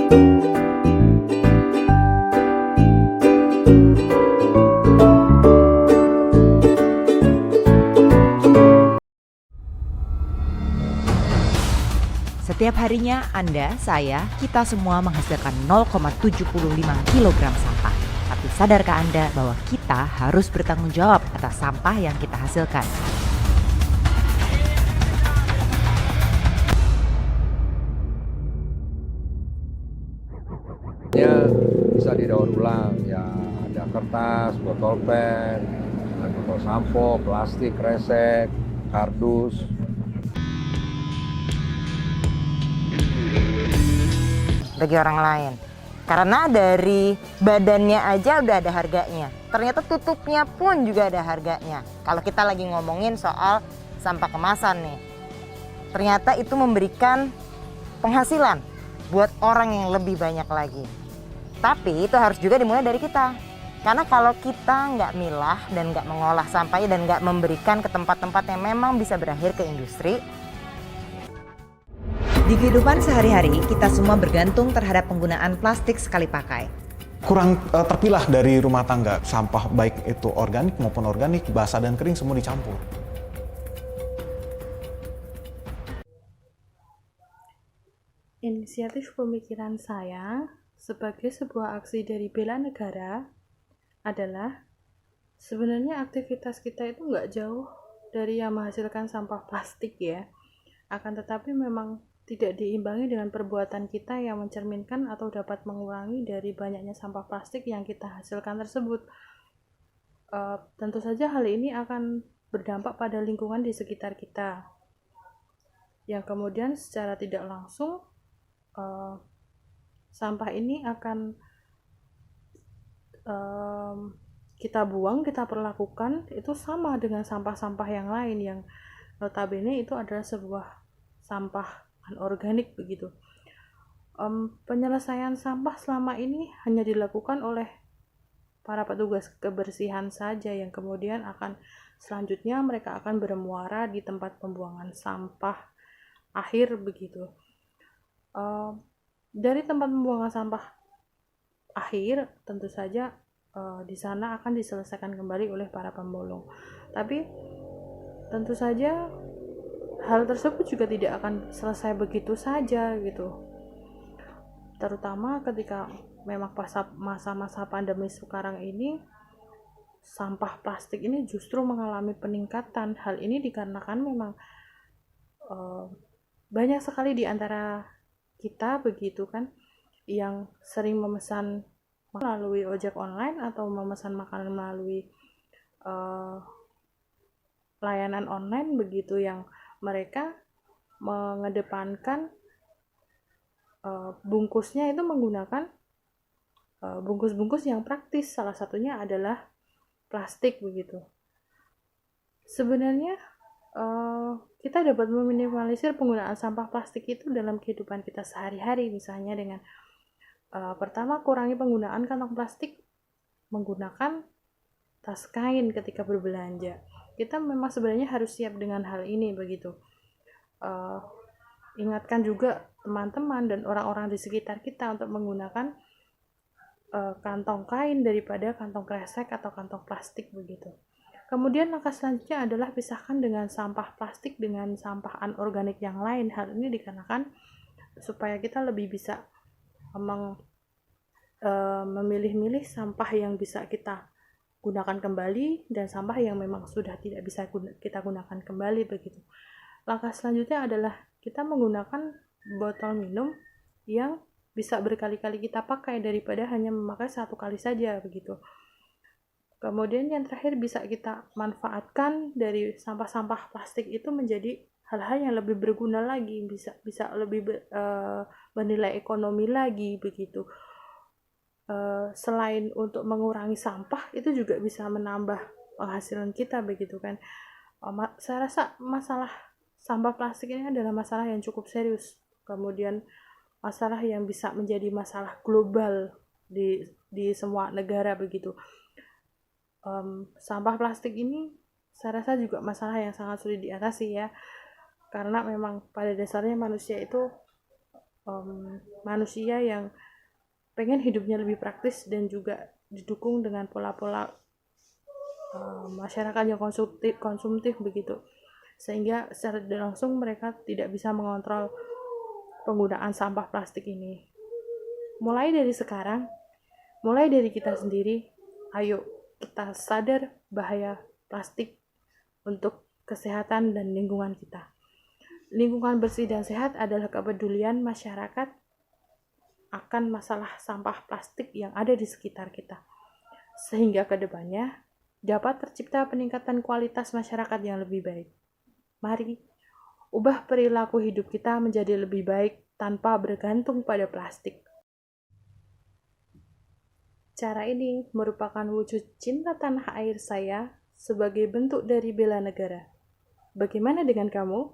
Setiap harinya Anda, saya, kita semua menghasilkan 0,75 kg sampah. Tapi sadarkah Anda bahwa kita harus bertanggung jawab atas sampah yang kita hasilkan? Bisa didaur ulang, ya ada kertas, botol pen, botol sampo, plastik, kresek, kardus. Bagi orang lain, karena dari badannya aja udah ada harganya, ternyata tutupnya pun juga ada harganya. Kalau kita lagi ngomongin soal sampah kemasan nih, ternyata itu memberikan penghasilan buat orang yang lebih banyak lagi. Tapi itu harus juga dimulai dari kita, karena kalau kita nggak milah dan nggak mengolah sampahnya dan nggak memberikan ke tempat-tempat yang memang bisa berakhir ke industri. Di kehidupan sehari-hari, kita semua bergantung terhadap penggunaan plastik sekali pakai. Kurang terpilah dari rumah tangga, sampah baik itu organik maupun organik, basah dan kering semua dicampur. Inisiatif pemikiran saya sebagai sebuah aksi dari bela negara adalah sebenarnya aktivitas kita itu nggak jauh dari yang menghasilkan sampah plastik ya. Akan tetapi memang tidak diimbangi dengan perbuatan kita yang mencerminkan atau dapat mengurangi dari banyaknya sampah plastik yang kita hasilkan tersebut. Tentu saja hal ini akan berdampak pada lingkungan di sekitar kita, yang kemudian secara tidak langsung sampah ini akan kita buang, kita perlakukan itu sama dengan sampah-sampah yang lain yang notabene itu adalah sebuah sampah anorganik begitu. Penyelesaian sampah selama ini hanya dilakukan oleh para petugas kebersihan saja, yang kemudian akan selanjutnya mereka akan bermuara di tempat pembuangan sampah akhir begitu. Dari tempat pembuangan sampah akhir tentu saja di sana akan diselesaikan kembali oleh para pemulung. Tapi tentu saja hal tersebut juga tidak akan selesai begitu saja gitu, terutama ketika memang masa-masa pandemi sekarang ini sampah plastik ini justru mengalami peningkatan. Hal ini dikarenakan memang banyak sekali di antara kita begitu kan yang sering memesan melalui ojek online atau memesan makanan melalui layanan online begitu, yang mereka mengedepankan bungkusnya itu menggunakan bungkus-bungkus yang praktis, salah satunya adalah plastik begitu. Sebenarnya kita dapat meminimalisir penggunaan sampah plastik itu dalam kehidupan kita sehari-hari, misalnya dengan pertama, kurangi penggunaan kantong plastik, menggunakan tas kain ketika berbelanja. Kita memang sebenarnya harus siap dengan hal ini begitu. Ingatkan juga teman-teman dan orang-orang di sekitar kita untuk menggunakan kantong kain daripada kantong kresek atau kantong plastik begitu. Kemudian langkah selanjutnya adalah pisahkan dengan sampah plastik dengan sampah anorganik yang lain. Hal ini dikarenakan supaya kita lebih bisa memilih-milih sampah yang bisa kita gunakan kembali dan sampah yang memang sudah tidak bisa kita gunakan kembali begitu. Langkah selanjutnya adalah kita menggunakan botol minum yang bisa berkali-kali kita pakai daripada hanya memakai satu kali saja begitu. Kemudian yang terakhir, bisa kita manfaatkan dari sampah-sampah plastik itu menjadi hal-hal yang lebih berguna lagi, bisa lebih bernilai ekonomi lagi begitu. Selain untuk mengurangi sampah, itu juga bisa menambah penghasilan kita begitu kan. Saya rasa masalah sampah plastik ini adalah masalah yang cukup serius, kemudian masalah yang bisa menjadi masalah global di semua negara begitu. Sampah plastik ini saya rasa juga masalah yang sangat sulit diatasi ya, karena memang pada dasarnya manusia itu manusia yang pengen hidupnya lebih praktis dan juga didukung dengan pola-pola masyarakat yang konsumtif begitu, sehingga secara tidak langsung mereka tidak bisa mengontrol penggunaan sampah plastik ini. Mulai dari sekarang, mulai dari kita sendiri, ayo kita sadar bahaya plastik untuk kesehatan dan lingkungan kita. Lingkungan bersih dan sehat adalah kepedulian masyarakat akan masalah sampah plastik yang ada di sekitar kita, sehingga kedepannya dapat tercipta peningkatan kualitas masyarakat yang lebih baik. Mari ubah perilaku hidup kita menjadi lebih baik tanpa bergantung pada plastik. Cara ini merupakan wujud cinta tanah air saya sebagai bentuk dari bela negara. Bagaimana dengan kamu?